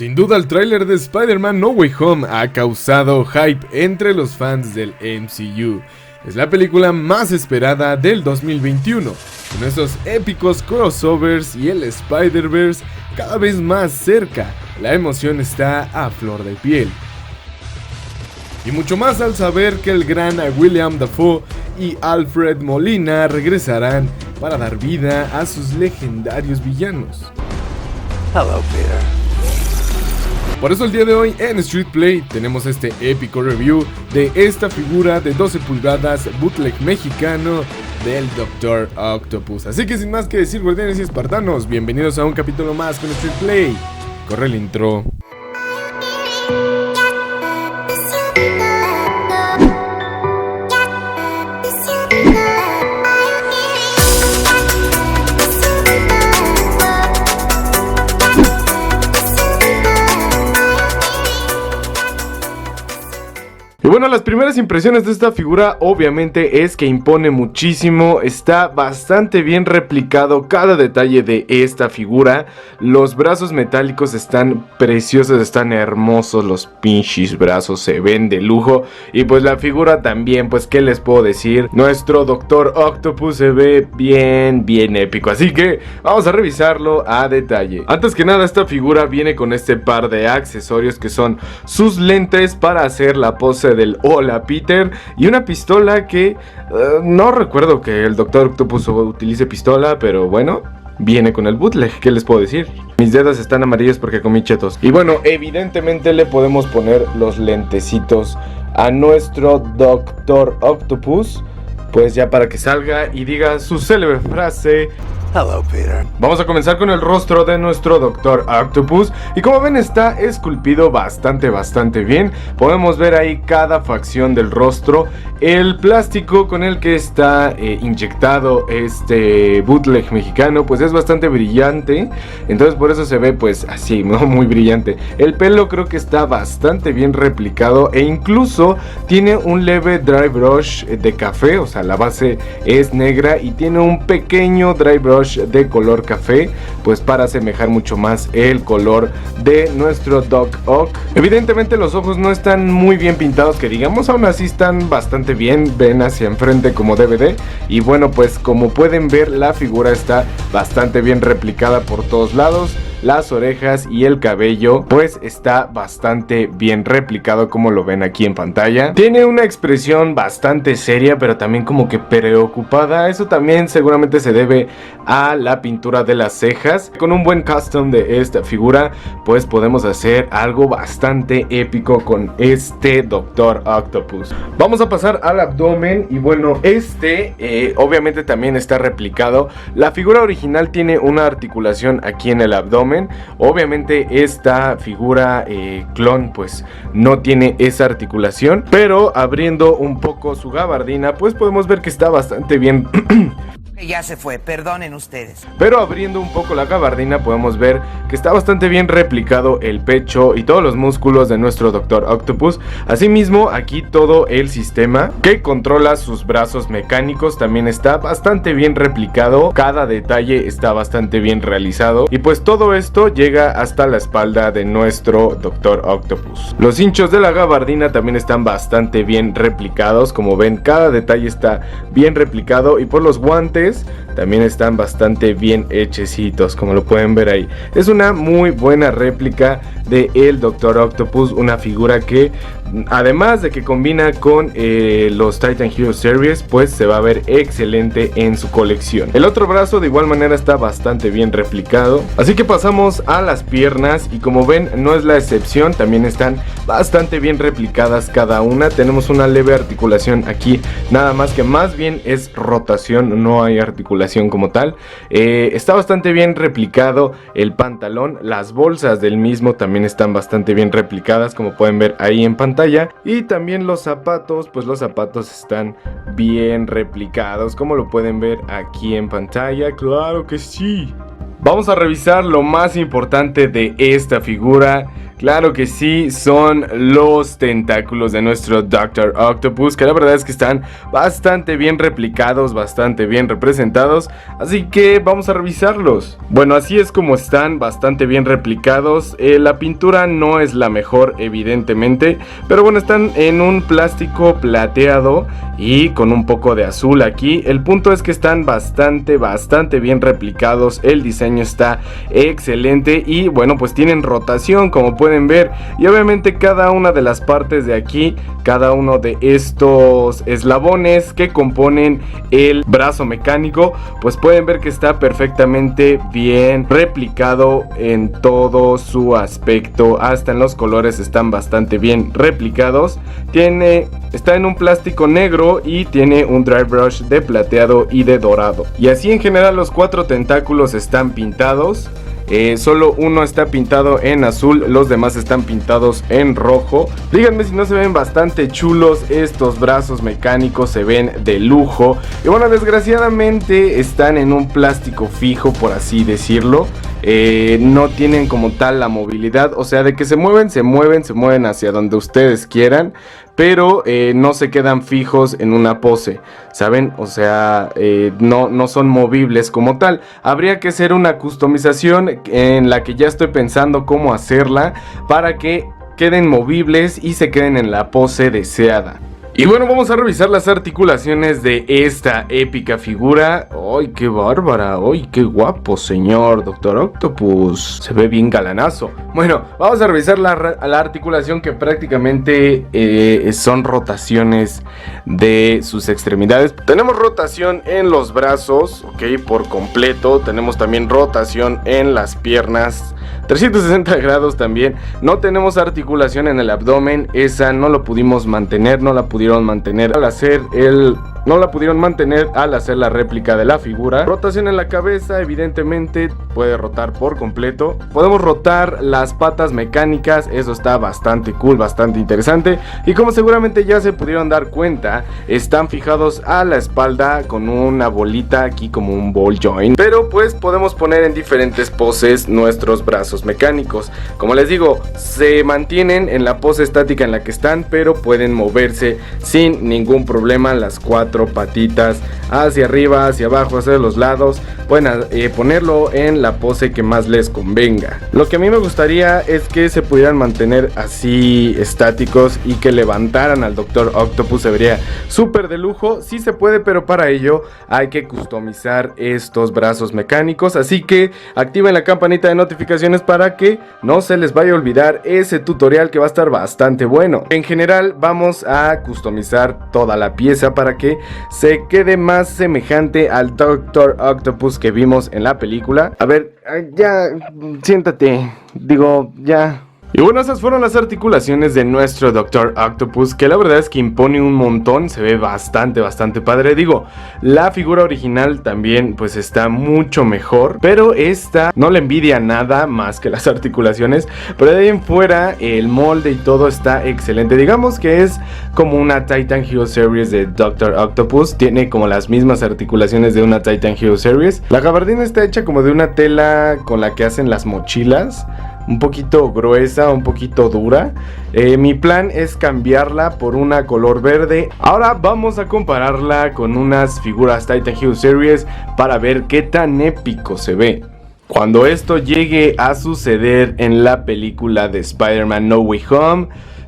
Sin duda el tráiler de Spider-Man No Way Home ha causado hype entre los fans del MCU. Es la película más esperada del 2021, con esos épicos crossovers y el Spider-Verse cada vez más cerca. La emoción está a flor de piel. Y mucho más al saber que el gran William Dafoe y Alfred Molina regresarán para dar vida a sus legendarios villanos. Hello, Peter. Por eso el día de hoy en Street Play tenemos este épico review de esta figura de 12 pulgadas bootleg mexicano del Dr. Octopus. Así que sin más que decir, guardianes y espartanos, bienvenidos a un capítulo más con Street Play. Corre el intro. Y bueno, las primeras impresiones de esta figura obviamente es que impone muchísimo, está bastante bien replicado cada detalle de esta figura. Los brazos metálicos están preciosos, están hermosos, los pinches brazos se ven de lujo. Y pues la figura también, pues qué les puedo decir, nuestro Dr. Octopus se ve bien épico, así que vamos a revisarlo a detalle. Antes que nada, esta figura viene con este par de accesorios que son sus lentes para hacer la pose del Hola Peter y una pistola que no recuerdo que el Dr. Octopus utilice pistola, pero bueno, viene con el bootleg, ¿qué les puedo decir? Mis dedos están amarillos porque comí chetos. Y bueno, evidentemente le podemos poner los lentecitos a nuestro Dr. Octopus, pues ya para que salga y diga su célebre frase: Hello, Peter. Vamos a comenzar con el rostro de nuestro Dr. Octopus. Y como ven, está esculpido bastante bien. Podemos ver ahí cada facción del rostro. El plástico con el que está inyectado este bootleg mexicano, pues es bastante brillante. Entonces por eso se ve pues así, ¿no? Muy brillante. El pelo creo que está bastante bien replicado. E incluso tiene un leve dry brush de café. O sea, la base es negra y tiene un pequeño dry brush de color café, pues para asemejar mucho más el color de nuestro Doc Ock. Evidentemente los ojos no están muy bien pintados, que digamos, aún así están bastante bien, ven hacia enfrente como DVD. Y bueno, pues como pueden ver, la figura está bastante bien replicada por todos lados. Las orejas y el cabello pues está bastante bien replicado, como lo ven aquí en pantalla. Tiene una expresión bastante seria, pero también como que preocupada. Eso también seguramente se debe a la pintura de las cejas. Con un buen custom de esta figura pues podemos hacer algo bastante épico con este Dr. Octopus. Vamos a pasar al abdomen. Y bueno, obviamente también está replicado. La figura original tiene una articulación aquí en el abdomen. Obviamente esta figura clon pues no tiene esa articulación, pero abriendo un poco su gabardina pues podemos ver que está bastante bien. Ya se fue, perdonen ustedes. Pero abriendo un poco la gabardina podemos ver que está bastante bien replicado el pecho y todos los músculos de nuestro Dr. Octopus. Asimismo, aquí todo el sistema que controla sus brazos mecánicos también está bastante bien replicado. Cada detalle está bastante bien realizado. Y pues todo esto llega hasta la espalda de nuestro Dr. Octopus. Los hinchos de la gabardina también están bastante bien replicados. Como ven, cada detalle está bien replicado. Y por los guantes también están bastante bien hechecitos, como lo pueden ver ahí. Es una muy buena réplica de el Dr. Octopus, una figura que además de que combina con los Titan Hero Series, pues se va a ver excelente en su colección. El otro brazo de igual manera está bastante bien replicado. Así que pasamos a las piernas y como ven no es la excepción, también están bastante bien replicadas cada una. Tenemos una leve articulación aquí, nada más que más bien es rotación, no hay articulación como tal. Está bastante bien replicado el pantalón, las bolsas del mismo también están bastante bien replicadas, como pueden ver ahí en pantalla. Y también los zapatos, pues los zapatos están bien replicados, como lo pueden ver aquí en pantalla. Claro que sí. Vamos a revisar lo más importante de esta figura, Claro que sí, son los tentáculos de nuestro Dr. Octopus, que la verdad es que están bastante bien replicados, bastante bien representados, así que vamos a revisarlos. Bueno, así es como están, bastante bien replicados. La pintura no es la mejor, evidentemente, pero bueno, están en un plástico plateado y con un poco de azul aquí. El punto es que están bastante bien replicados, el diseño está excelente y bueno, pues tienen rotación, como pueden ver, y obviamente cada una de las partes de aquí, cada uno de estos eslabones que componen el brazo mecánico, pues pueden ver que está perfectamente bien replicado en todo su aspecto, hasta en los colores están bastante bien replicados. Está en un plástico negro y tiene un dry brush de plateado y de dorado, y así en general los 4 tentáculos están pintados. Solo uno está pintado en azul, los demás están pintados en rojo. Díganme si no se ven bastante chulos estos brazos mecánicos, se ven de lujo. Y bueno, desgraciadamente están en un plástico fijo, por así decirlo. No tienen como tal la movilidad, o sea, de que se mueven hacia donde ustedes quieran, pero no se quedan fijos en una pose, ¿saben? O sea, no son movibles como tal. Habría que hacer una customización en la que ya estoy pensando cómo hacerla para que queden movibles y se queden en la pose deseada. Y bueno, vamos a revisar las articulaciones de esta épica figura. ¡Ay, qué bárbara! ¡Ay, qué guapo, señor Dr. Octopus! Se ve bien galanazo. Bueno, vamos a revisar la articulación, que prácticamente son rotaciones de sus extremidades. Tenemos rotación en los brazos, ok, por completo. Tenemos también rotación en las piernas, 360 grados también. No tenemos articulación en el abdomen, esa no lo pudimos mantener, no la pudieron mantener al hacer la réplica de la figura. Rotación en la cabeza, evidentemente puede rotar por completo. Podemos rotar las patas mecánicas, eso está bastante cool, bastante interesante. Y como seguramente ya se pudieron dar cuenta, están fijados a la espalda con una bolita aquí, como un ball joint. Pero pues podemos poner en diferentes poses nuestros brazos mecánicos. Como les digo, se mantienen en la pose estática en la que están, pero pueden moverse sin ningún problema las 4 patitas hacia arriba, hacia abajo, hacia los lados. Pueden ponerlo en la pose que más les convenga. Lo que a mí me gustaría es que se pudieran mantener así estáticos y que levantaran al Dr. Octopus. Se vería súper de lujo. Sí se puede, pero para ello hay que customizar estos brazos mecánicos, así que activen la campanita de notificaciones para que no se les vaya a olvidar ese tutorial, que va a estar bastante bueno. En general vamos a customizar toda la pieza para que se quede más semejante al Dr. Octopus que vimos en la película. A ver, ya, siéntate, digo, ya. Y bueno, esas fueron las articulaciones de nuestro Dr. Octopus, que la verdad es que impone un montón, se ve bastante padre. Digo, la figura original también pues está mucho mejor, pero esta no le envidia nada más que las articulaciones. Pero de ahí en fuera, el molde y todo está excelente. Digamos que es como una Titan Hero Series de Dr. Octopus, tiene como las mismas articulaciones de una Titan Hero Series. La gabardina está hecha como de una tela con la que hacen las mochilas, un poquito gruesa, un poquito dura. Mi plan es cambiarla por una color verde. Ahora vamos a compararla con unas figuras Titan Hero Series para ver qué tan épico se ve. Cuando esto llegue a suceder en la película de Spider-Man No Way Home,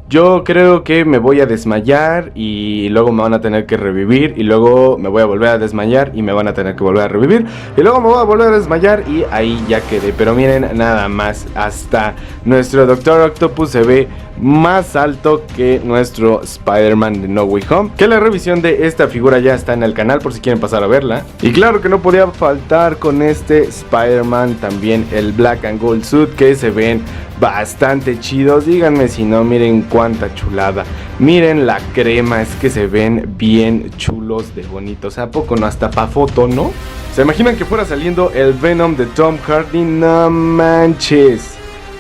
yo creo que me voy a desmayar y luego me van a tener que revivir, y luego me voy a volver a desmayar y me van a tener que volver a revivir, y luego me voy a volver a desmayar y ahí ya quedé. Pero miren nada más, hasta nuestro Dr. Octopus se ve más alto que nuestro Spider-Man de No Way Home. Que la revisión de esta figura ya está en el canal por si quieren pasar a verla. Y claro que no podía faltar con este Spider-Man también el Black and Gold Suit, que se ven bastante chidos. Díganme si no, miren cuánta chulada. Miren la crema, es que se ven bien chulos de bonitos. ¿A poco no? Hasta pa' foto, ¿no? ¿Se imaginan que fuera saliendo el Venom de Tom Hardy? No manches,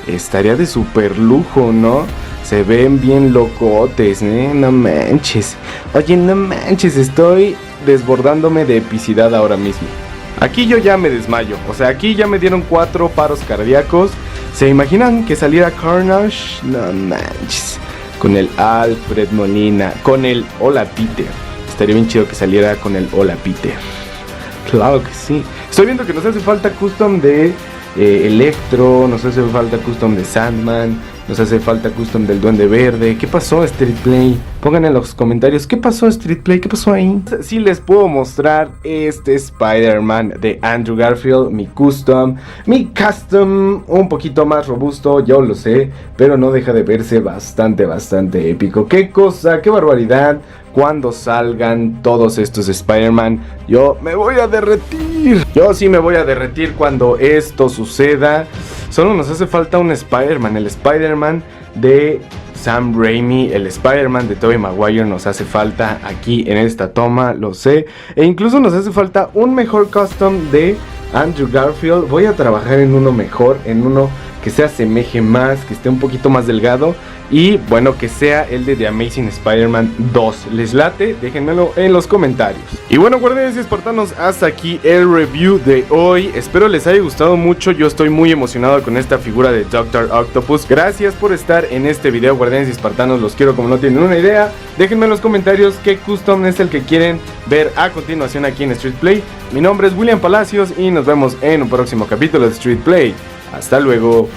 estaría de super lujo, ¿no? Se ven bien locotes, ¿eh? No manches. Oye, no manches, estoy desbordándome de epicidad ahora mismo. Aquí yo ya me desmayo, o sea, aquí ya me dieron 4 paros cardíacos. ¿Se imaginan que saliera Carnage? No manches. Con el Alfred Molina, con el Hola Peter. Estaría bien chido que saliera con el Hola Peter. Claro que sí. Estoy viendo que nos hace falta custom de Electro, nos hace falta custom de Sandman, nos hace falta custom del Duende Verde. ¿Qué pasó, Street Play? Pongan en los comentarios, ¿qué pasó, Street Play? ¿Qué pasó ahí? Sí les puedo mostrar este Spider-Man de Andrew Garfield, mi custom un poquito más robusto, yo lo sé, pero no deja de verse bastante épico. ¿Qué cosa? ¡Qué barbaridad! Cuando salgan todos estos Spider-Man, yo me voy a derretir. Yo sí me voy a derretir cuando esto suceda. Solo nos hace falta un Spider-Man, el Spider-Man de Sam Raimi, el Spider-Man de Tobey Maguire nos hace falta aquí en esta toma, lo sé. E incluso nos hace falta un mejor custom de Andrew Garfield. Voy a trabajar en uno mejor, en uno que se asemeje más, que esté un poquito más delgado. Y bueno, que sea el de The Amazing Spider-Man 2. ¿Les late? Déjenmelo en los comentarios. Y bueno, guardianes y espartanos, hasta aquí el review de hoy. Espero les haya gustado mucho. Yo estoy muy emocionado con esta figura de Dr. Octopus. Gracias por estar en este video, guardianes y espartanos. Los quiero como no tienen una idea. Déjenme en los comentarios qué custom es el que quieren ver a continuación aquí en Street Play. Mi nombre es William Palacios y nos vemos en un próximo capítulo de Street Play. Hasta luego.